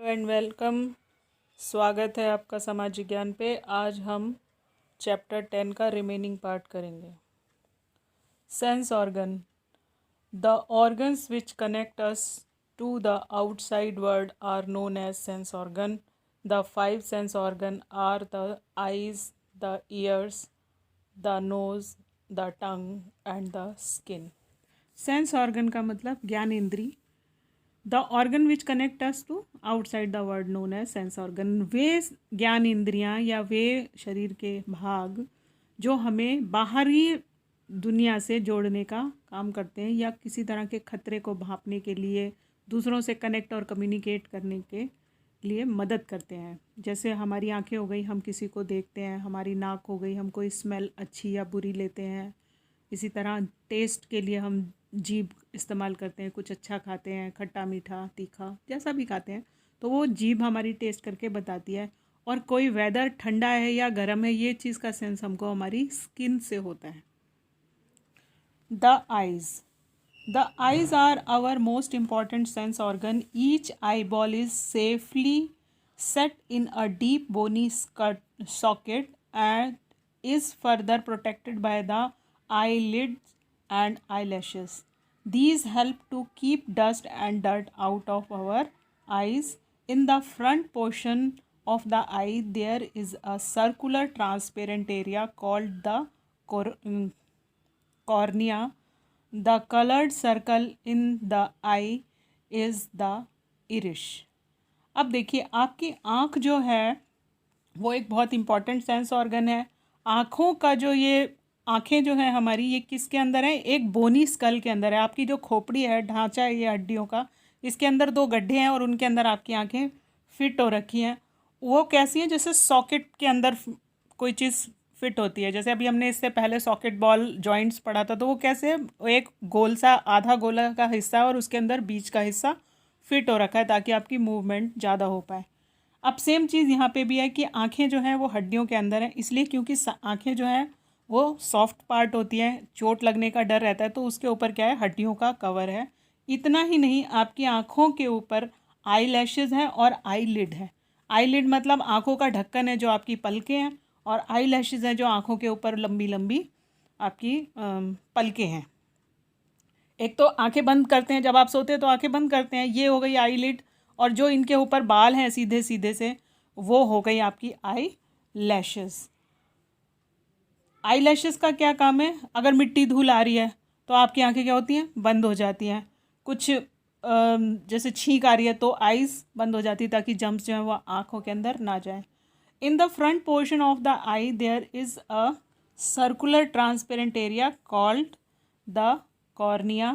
And welcome. स्वागत है आपका सामाजिक ज्ञान पे। आज हम चैप्टर 10 का रिमेनिंग पार्ट करेंगे। Sense organ. The organs which connect us to the outside world are known as sense organ. The 5 sense organ are the eyes, the ears, the nose, the tongue and the skin. Sense organ का मतलब ज्ञान इंद्री। The organ which connect us to outside the world known as sense organ. वे ज्ञान इंद्रियां या वे शरीर के भाग जो हमें बाहरी दुनिया से जोड़ने का काम करते हैं या किसी तरह के खतरे को भांपने के लिए, दूसरों से कनेक्ट और कम्युनिकेट करने के लिए मदद करते हैं। जैसे हमारी आंखें हो गई, हम किसी को देखते हैं। हमारी नाक हो गई, हम कोई स्मेल अच्छी या बुरी लेते हैं। इसी तरह टेस्ट के लिए हम जीभ इस्तेमाल करते हैं, कुछ अच्छा खाते हैं, खट्टा मीठा तीखा जैसा भी खाते हैं, तो वो जीभ हमारी टेस्ट करके बताती है। और कोई वेदर ठंडा है या गर्म है, ये चीज़ का सेंस हमको हमारी स्किन से होता है। The eyes. The eyes are our most important sense organ. Each eyeball is safely set in a deep bony socket and is further protected by the eyelids and eyelashes. These help to keep dust and dirt out of our eyes. In the front portion of the eye, there is a circular transparent area called the cornea. The colored circle in the eye is the iris. अब देखिए, आपकी आँख जो है वो एक बहुत important sense organ है। आँखों का जो ये आँखें जो है हमारी, ये किसके अंदर है? एक बोनी स्कल के अंदर है। आपकी जो खोपड़ी है, ढांचा है ये हड्डियों का, इसके अंदर 2 गड्ढे हैं और उनके अंदर आपकी आँखें फिट हो रखी हैं। वो कैसी हैं? जैसे सॉकेट के अंदर कोई चीज़ फिट होती है। जैसे अभी हमने इससे पहले सॉकेट बॉल जॉइंट्स पढ़ा था, तो वो कैसे एक गोल सा आधा गोला का हिस्सा और उसके अंदर बीच का हिस्सा फिट हो रखा है ताकि आपकी मूवमेंट ज़्यादा हो पाए। अब सेम चीज़ यहाँ पे भी है कि आँखें जो हैं वो हड्डियों के अंदर हैं, इसलिए क्योंकि आँखें जो हैं वो सॉफ्ट पार्ट होती हैं, चोट लगने का डर रहता है, तो उसके ऊपर क्या है? हड्डियों का कवर है। इतना ही नहीं, आपकी आँखों के ऊपर आई लैशेज़ हैं और आई लिड है। आई लिड मतलब आँखों का ढक्कन है जो आपकी पलकें हैं, और आई लैशेज़ हैं जो आँखों के ऊपर लंबी लंबी आपकी पलकें हैं। एक तो आंखें बंद करते हैं, जब आप सोते हैं तो आंखें बंद करते हैं, ये हो गई आई लिड। और जो इनके ऊपर बाल हैं सीधे सीधे से, वो हो गई आपकी आई लैशेस। आई लैशेस का क्या काम है? अगर मिट्टी धूल आ रही है तो आपकी आंखें क्या होती हैं? बंद हो जाती हैं। कुछ जैसे छींक आ रही है तो आईज बंद हो जाती है ताकि जम्स जो है वो आँखों के अंदर ना जाए। In the front portion of the eye there is a circular transparent area called the cornea.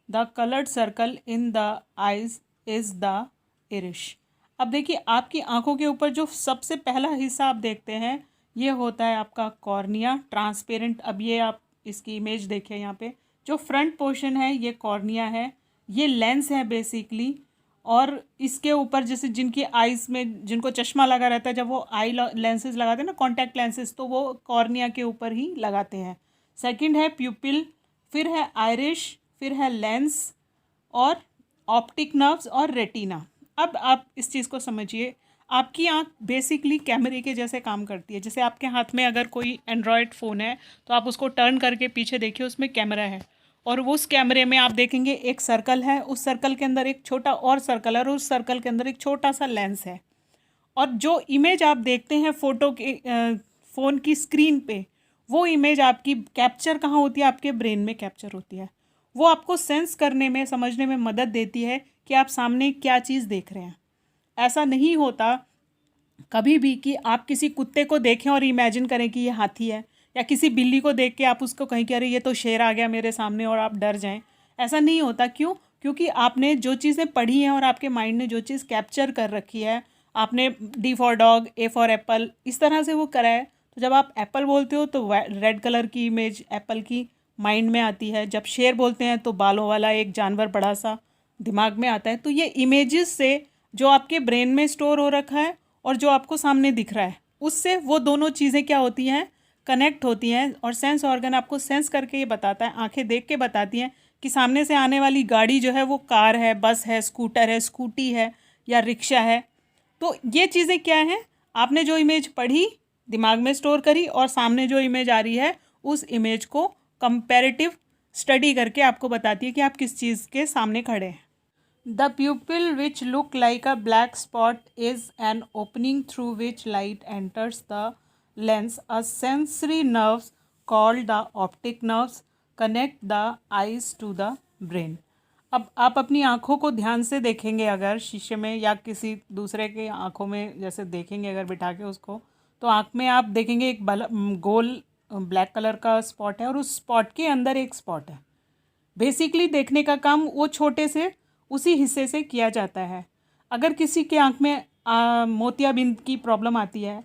The colored circle in the eyes is the iris. अब देखिए, आपकी आंखों के ऊपर जो सबसे पहला हिस्सा आप देखते हैं ये होता है आपका कॉर्निया, ट्रांसपेरेंट। अब ये आप इसकी इमेज देखिए, यहाँ पे जो फ्रंट पोर्शन है ये कॉर्निया है, ये लेंस है बेसिकली। और इसके ऊपर जैसे जिनकी आइज़ में, जिनको चश्मा लगा रहता है, जब वो आई लेंसेज लगाते हैं ना, कॉन्टैक्ट लेंसेज, तो वो कॉर्निया के ऊपर ही लगाते हैं। सेकंड है प्यूपिल, फिर है आइरिश, फिर है लेंस और ऑप्टिक नर्व्स और रेटिना। अब आप इस चीज़ को समझिए, आपकी आँख बेसिकली कैमरे के जैसे काम करती है। जैसे आपके हाथ में अगर कोई एंड्रॉयड फ़ोन है तो आप उसको टर्न करके पीछे देखिए, उसमें कैमरा है, और उस कैमरे में आप देखेंगे एक सर्कल है, उस सर्कल के अंदर एक छोटा और सर्कल है, और उस सर्कल के अंदर एक छोटा सा लेंस है। और जो इमेज आप देखते हैं फ़ोटो के फ़ोन की स्क्रीन पे, वो इमेज आपकी कैप्चर कहाँ होती है? आपके ब्रेन में कैप्चर होती है। वो आपको सेंस करने में, समझने में मदद देती है कि आप सामने क्या चीज़ देख रहे हैं। ऐसा नहीं होता कभी भी कि आप किसी कुत्ते को देखें और इमेजिन करें कि ये हाथी है, या किसी बिल्ली को देख के आप उसको कहीं कह रहे ये तो शेर आ गया मेरे सामने और आप डर जाएं। ऐसा नहीं होता। क्यों? क्योंकि आपने जो चीज़ें पढ़ी हैं और आपके माइंड ने जो चीज़ कैप्चर कर रखी है, आपने D for dog, A for Apple, इस तरह से वो करा है। तो जब आप एप्पल बोलते हो तो रेड कलर की इमेज एप्पल की माइंड में आती है। जब शेर बोलते हैं तो बालों वाला एक जानवर बड़ा सा दिमाग में आता है। तो ये इमेजेस से जो आपके ब्रेन में स्टोर हो रखा है और जो आपको सामने दिख रहा है, उससे वो दोनों चीज़ें क्या होती हैं? कनेक्ट होती हैं। और सेंस ऑर्गन आपको सेंस करके ये बताता है, आंखें देख के बताती हैं कि सामने से आने वाली गाड़ी जो है वो कार है, बस है, स्कूटर है, स्कूटी है या रिक्शा है। तो ये चीज़ें क्या हैं, आपने जो इमेज पढ़ी दिमाग में स्टोर करी और सामने जो इमेज आ रही है उस इमेज को कंपैरेटिव स्टडी करके आपको बताती है कि आप किस चीज़ के सामने खड़े हैं। The pupil which look like a black spot is an opening through which light enters the lens. A sensory nerves called the optic nerves connect the eyes to the brain. अब आप अपनी आँखों को ध्यान से देखेंगे, अगर शीशे में या किसी दूसरे के आँखों में जैसे देखेंगे अगर बिठा के उसको, तो आँख में आप देखेंगे एक गोल ब्लैक कलर का स्पॉट है और उस स्पॉट के अंदर एक स्पॉट है। बेसिकली देखने का काम वो छोटे से उसी हिस्से से किया जाता है। अगर किसी के आँख में मोतियाबिंद की प्रॉब्लम आती है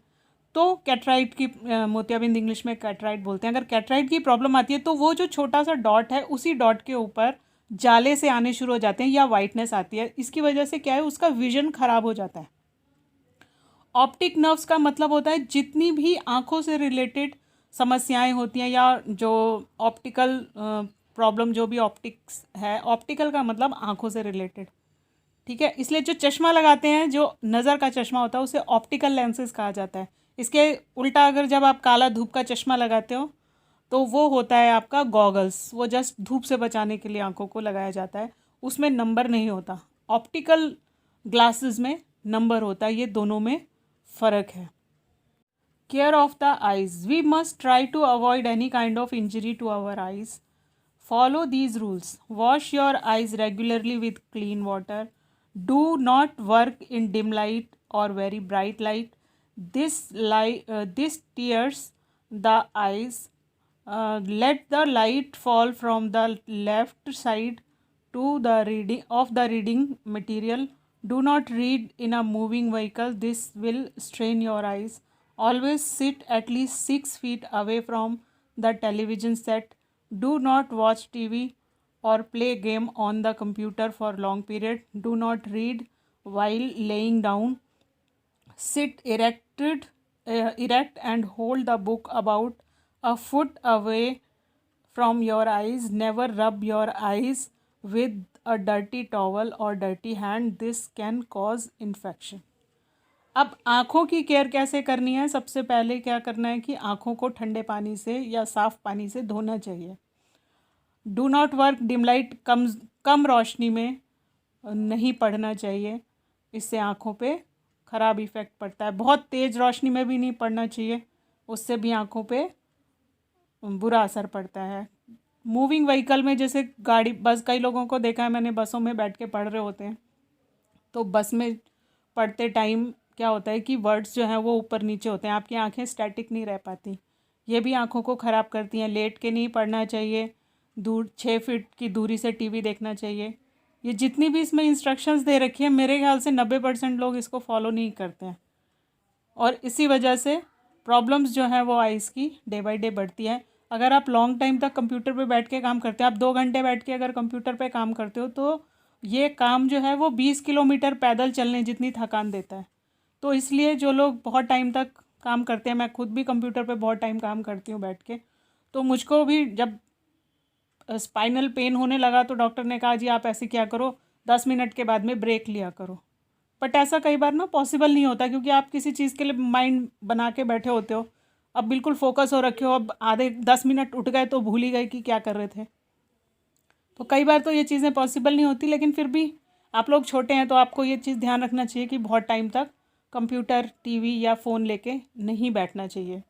तो कैटराइट की, मोतियाबिंद इंग्लिश में कैटराइट बोलते हैं, अगर कैटराइट की प्रॉब्लम आती है तो वो जो छोटा सा डॉट है उसी डॉट के ऊपर जाले से आने शुरू हो जाते हैं या वाइटनेस आती है। इसकी वजह से क्या है, उसका विजन खराब हो जाता है। ऑप्टिक नर्व्स का मतलब होता है जितनी भी आँखों से रिलेटेड समस्याएं होती हैं या जो ऑप्टिकल प्रॉब्लम, जो भी ऑप्टिक्स है, ऑप्टिकल का मतलब आँखों से रिलेटेड, ठीक है। इसलिए जो चश्मा लगाते हैं, जो नज़र का चश्मा होता है, उसे ऑप्टिकल लेंसेज कहा जाता है। इसके उल्टा अगर जब आप काला धूप का चश्मा लगाते हो तो वो होता है आपका गॉगल्स। वो जस्ट धूप से बचाने के लिए आंखों को लगाया जाता है, उसमें नंबर नहीं होता। ऑप्टिकल ग्लासेस में नंबर होता है, ये दोनों में फ़र्क है। Care of the eyes, we must try to avoid any kind of injury to our eyes. Follow these rules. Wash your eyes regularly with clean water. Do not work in dim light or very bright light. This tears the eyes. Let the light fall from the left side to the reading material. Do not read in a moving vehicle. This will strain your eyes. Always sit at least 6 feet away from the television set. Do not watch TV or play game on the computer for long period. Do not read while laying down. Sit erect and hold the book about a foot away from your eyes. Never rub your eyes with a dirty towel or dirty hand. This can cause infection. अब आँखों की care कैसे करनी है, सबसे पहले क्या करना है कि आँखों को ठंडे पानी से या साफ़ पानी से धोना चाहिए। Do not work dim light, कम रोशनी में नहीं पढ़ना चाहिए, इससे आँखों पे ख़राब इफ़ेक्ट पड़ता है। बहुत तेज़ रोशनी में भी नहीं पढ़ना चाहिए, उससे भी आँखों पे बुरा असर पड़ता है। मूविंग व्हीकल में, जैसे गाड़ी, बस, कई लोगों को देखा है मैंने बसों में बैठ के पढ़ रहे होते हैं, तो बस में पढ़ते टाइम क्या होता है कि वर्ड्स जो हैं वो ऊपर नीचे होते हैं, आपकी आंखें स्टैटिक नहीं रह पाती, ये भी आंखों को ख़राब करती हैं। लेट के नहीं पढ़ना चाहिए, 6 फीट की दूरी से टीवी देखना चाहिए। ये जितनी भी इसमें इंस्ट्रक्शंस दे रखी है, मेरे ख्याल से 90% लोग इसको फॉलो नहीं करते हैं और इसी वजह से प्रॉब्लम्स जो हैं वो आइज़ की डे बाय डे बढ़ती है। अगर आप लॉन्ग टाइम तक कंप्यूटर पे बैठ के काम करते हैं, आप 2 घंटे बैठ के अगर कंप्यूटर पे काम करते हो, तो ये काम जो है वो 20 किलोमीटर पैदल चलने जितनी थकान देता है। तो इसलिए जो लोग बहुत टाइम तक काम करते हैं, मैं खुद भी कंप्यूटर पे बहुत टाइम काम करती हूँ बैठ के, तो मुझको भी जब स्पाइनल पेन होने लगा तो डॉक्टर ने कहा जी आप ऐसे क्या करो, 10 मिनट के बाद में ब्रेक लिया करो। बट ऐसा कई बार ना पॉसिबल नहीं होता, क्योंकि आप किसी चीज़ के लिए माइंड बना के बैठे होते हो, अब बिल्कुल फोकस हो रखे हो, अब आधे 10 मिनट उठ गए तो भूल ही गए कि क्या कर रहे थे। तो कई बार तो ये चीज़ें पॉसिबल नहीं होती, लेकिन फिर भी आप लोग छोटे हैं तो आपको ये चीज़ ध्यान रखना चाहिए कि बहुत टाइम तक कंप्यूटर, टीवी या फ़ोन लेके नहीं बैठना चाहिए।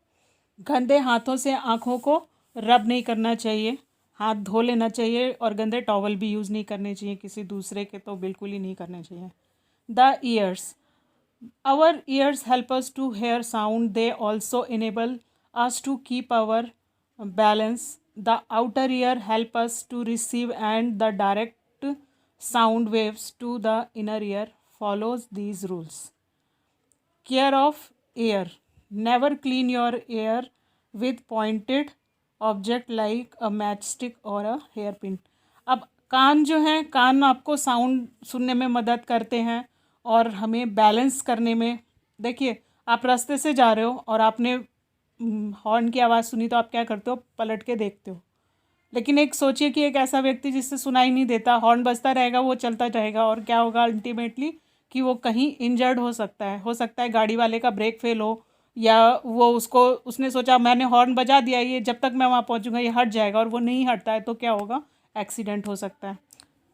गंदे हाथों से आँखों को रब नहीं करना चाहिए, हाथ धो लेना चाहिए और गंदे टॉवल भी यूज़ नहीं करने चाहिए, किसी दूसरे के तो बिल्कुल ही नहीं करने चाहिए। The ears, our ears help us to hear sound, they also enable us to keep our balance. The outer ear help us to receive and the direct sound waves to the inner ear. Follows these rules. Care of ear, never clean your ear with pointed object like a match stick और a hair pin. अब कान जो है, कान आपको sound सुनने में मदद करते हैं और हमें बैलेंस करने में। देखिए, आप रास्ते से जा रहे हो और आपने हॉर्न की आवाज़ सुनी तो आप क्या करते हो, पलट के देखते हो। लेकिन एक सोचिए कि एक ऐसा व्यक्ति जिससे सुनाई नहीं देता, हॉर्न बजता रहेगा, वो चलता रहेगा और क्या होगा अल्टीमेटली कि वो कहीं इंजर्ड हो सकता है गाड़ी वाले का ब्रेक फेल हो, या वो उसने सोचा मैंने हॉर्न बजा दिया, ये जब तक मैं वहाँ पहुँचूंगा ये हट जाएगा, और वो नहीं हटता है तो क्या होगा, एक्सीडेंट हो सकता है।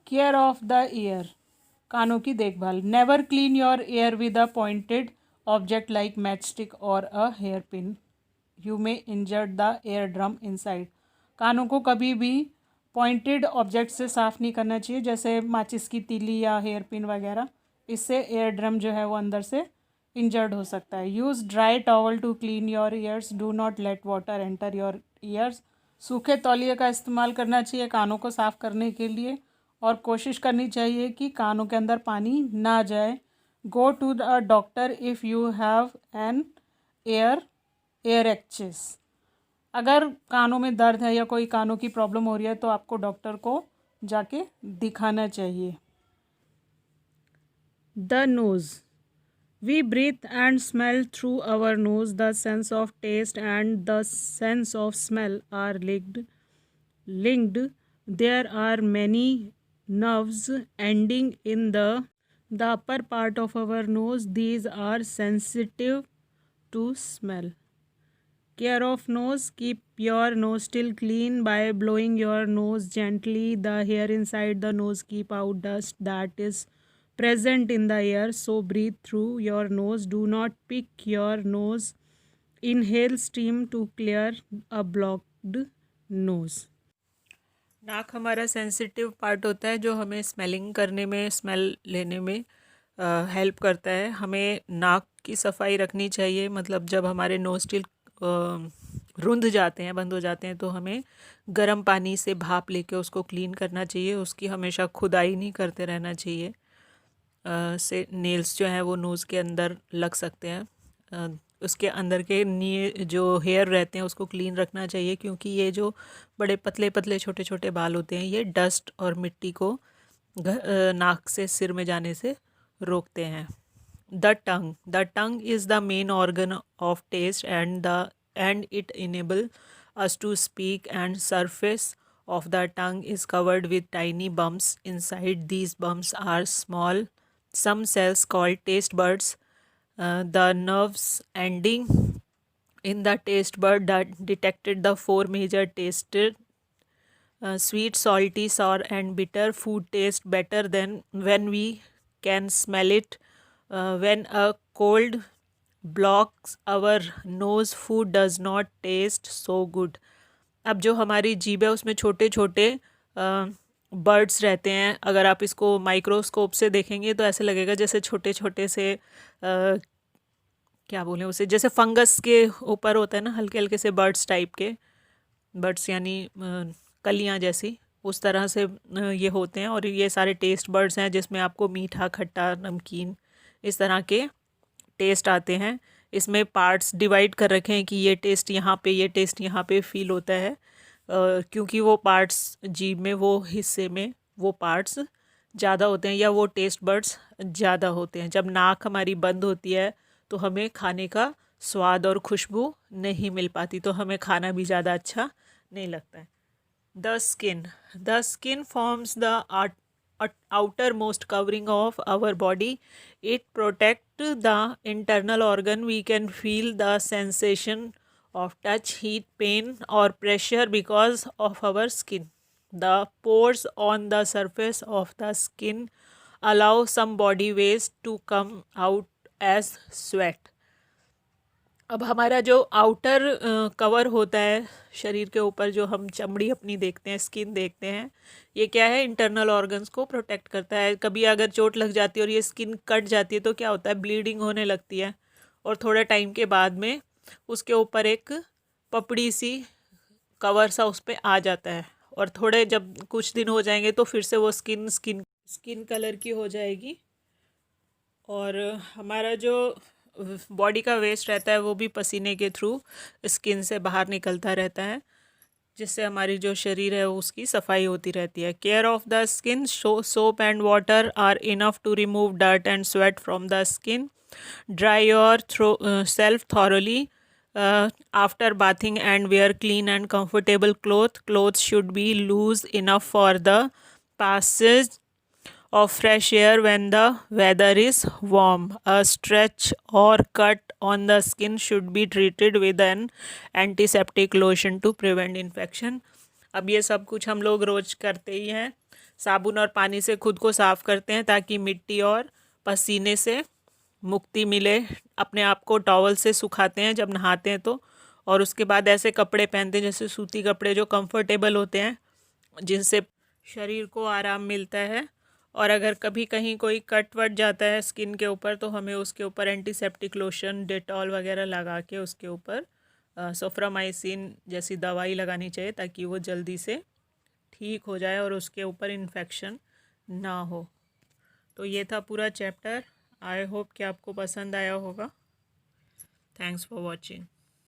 केयर ऑफ द ईयर, कानों की देखभाल। Never clean your ear with a pointed object like match stick और a hair pin, you may injured the ear drum inside. कानों को कभी भी पॉइंटेड ऑब्जेक्ट से साफ़ नहीं करना चाहिए, जैसे माचिस की तीली या हेयर पिन वगैरह, इससे एयर ड्रम जो है वो अंदर से इंजर्ड हो सकता है। Use dry towel to clean your ears, do not let water enter your ears. सूखे तौलिए का इस्तेमाल करना चाहिए कानों को साफ़ करने के लिए, और कोशिश करनी चाहिए कि कानों के अंदर पानी ना जाए। Go to the doctor if you have an ear access. अगर कानों में दर्द है या कोई कानों की प्रॉब्लम हो रही है तो आपको डॉक्टर को जाके दिखाना चाहिए। The nose, we breathe and smell through our nose. The sense of taste and the sense of smell are linked. There are many nerves ending in the upper part of our nose. These are sensitive to smell. Care of nose, keep your nose still clean by blowing your nose gently. The hair inside the nose keep out dust that is present in the air, so breathe through your nose. Do not pick your nose. Inhale steam to clear a blocked nose. नाक हमारा sensitive part होता है जो हमें smelling करने में, smell लेने में हेल्प करता है। हमें नाक की सफाई रखनी चाहिए, मतलब जब हमारे नोस्टिल रुंध जाते हैं, बंद हो जाते हैं, तो हमें गर्म पानी से भाप लेके उसको क्लीन करना चाहिए। उसकी हमेशा खुदाई नहीं करते रहना चाहिए, से नेल्स जो हैं वो नोज़ के अंदर लग सकते हैं। उसके अंदर के जो हेयर रहते हैं उसको क्लीन रखना चाहिए, क्योंकि ये जो बड़े पतले पतले छोटे छोटे बाल होते हैं ये डस्ट और मिट्टी को नाक से सिर में जाने से रोकते हैं। The tongue is the main organ of taste and it enable us to speak, and surface of the tongue is covered with tiny bumps. Inside these bumps are some cells called taste buds. The nerves ending in the taste bud that detected the four major tastes: sweet, salty, sour and bitter. Food tastes better than when we can smell it. When a cold blocks our nose, food does not taste so good. अब जो हमारी जीभ है उसमें छोटे छोटे birds रहते हैं। अगर आप इसको माइक्रोस्कोप से देखेंगे तो ऐसे लगेगा जैसे छोटे छोटे से क्या बोलें उसे, जैसे फंगस के ऊपर होता है ना, हल्के हल्के से बर्ड्स टाइप के, बर्ड्स यानी कलियाँ जैसी, उस तरह से ये होते हैं। और ये सारे टेस्ट बर्ड्स हैं जिसमें आपको मीठा, खट्टा, नमकीन इस तरह के टेस्ट आते हैं। इसमें पार्ट्स डिवाइड कर रखे हैं कि ये टेस्ट यहाँ पे, ये टेस्ट यहाँ पे फील होता है, क्योंकि वो पार्ट्स जीभ में, वो हिस्से में वो पार्ट्स ज़्यादा होते हैं या वो टेस्ट बर्ड्स ज़्यादा होते हैं। जब नाक हमारी बंद होती है तो हमें खाने का स्वाद और खुशबू नहीं मिल पाती, तो हमें खाना भी ज़्यादा अच्छा नहीं लगता है। The skin forms the outermost covering of our body. It protects the internal organ. We can feel the sensation of touch, heat, pain or pressure because of our skin. The pores on the surface of the skin allow some body waste to come out as sweat. अब हमारा जो outer cover होता है शरीर के ऊपर, जो हम चमड़ी अपनी देखते हैं, स्किन देखते हैं, ये क्या है, इंटरनल ऑर्गन्स को प्रोटेक्ट करता है। कभी अगर चोट लग जाती है और ये स्किन कट जाती है तो क्या होता है, ब्लीडिंग होने लगती है, और थोड़े टाइम के बाद में उसके ऊपर एक पपड़ी सी कवर सा उस पर आ जाता है, और थोड़े जब कुछ दिन हो जाएंगे तो फिर से वो स्किन कलर की हो जाएगी। और हमारा जो बॉडी का वेस्ट रहता है वो भी पसीने के थ्रू स्किन से बाहर निकलता रहता है, जिससे हमारी जो शरीर है उसकी सफाई होती रहती है। Care of the skin, soap and water are enough to remove dirt and sweat from the skin. Dry yourself thoroughly after bathing and wear clean and comfortable clothes. Clothes should be loose enough for the passage of fresh air when the weather is warm. A stretch or cut on the skin should be treated with an antiseptic lotion to prevent infection. अब ये सब कुछ हम लोग रोज करते ही हैं, साबुन और पानी से खुद को साफ़ करते हैं ताकि मिट्टी और पसीने से मुक्ति मिले। अपने आप को टॉवल से सुखाते हैं जब नहाते हैं तो, और उसके बाद ऐसे कपड़े पहनते हैं जैसे सूती कपड़े जो कंफर्टेबल होते हैं, जिनसे शरीर को आराम मिलता है। और अगर कभी कहीं कोई कट वट जाता है स्किन के ऊपर तो हमें उसके ऊपर एंटीसेप्टिक लोशन, डेटॉल वगैरह लगा के उसके ऊपर सोफ्रामाइसिन जैसी दवाई लगानी चाहिए ताकि वो जल्दी से ठीक हो जाए और उसके ऊपर इन्फेक्शन ना हो। तो ये था पूरा चैप्टर। आई होप कि आपको पसंद आया होगा। Thanks for watching.